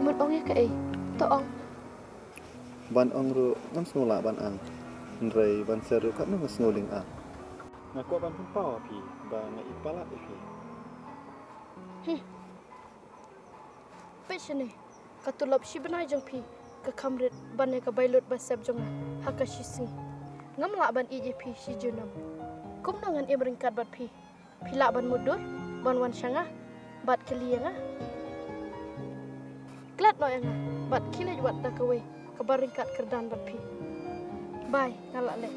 mut ong ya ke to ong ban ong ru ngam snola ban ang nrei ban seru kat nang snoling ang ngaku ban pun pau pi ba ngai ipala pi Pechene katulop si benai jong pi ke kamrit ban ka bailut basep jong hakashisi ngam la ban EJP si junam kum nangan imringkat bat pi pila ban mudur ban wan syanga bat kelianga klat no yang bat kile wat dakawe kabaringkat kerdan bat pi bye ngalak le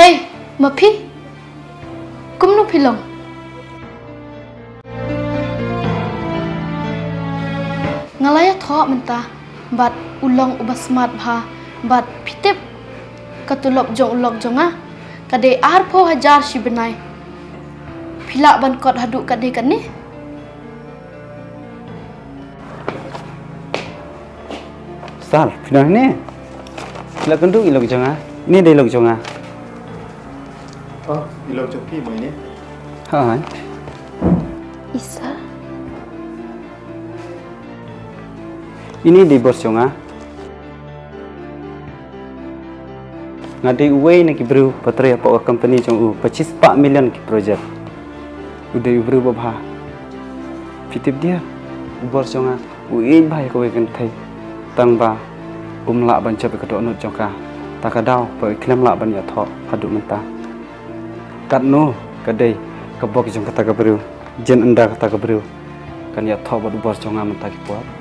Hey, Mapi, kum nu pilong. Ngalaya thok mentah, bat ulong ubasmat bha, bat pitip katulop jong ulok jonga, kade arpo hajar si benai. Pilak ban kot haduk kade kan ni? Sal, pindah ni. Pilak kenduk ilok jonga. Ini dia ilok jonga. oh ilok joki mai ni Hai. Isa. Ini di bos jonga. Ngadi uwe nak bru patria pak company jong u 25 million ki project. Udah bru babha. Fitip dia bos jonga uwe bai ko wekan thai. Tang ba umla ban chap ka do nut jongka. Takadau pa klem la ban ya tho hadu mentah. Kat no kadai kabok jong kata kabru jen enda kata kabru kan ya tho bad bos jonga mentah ki puat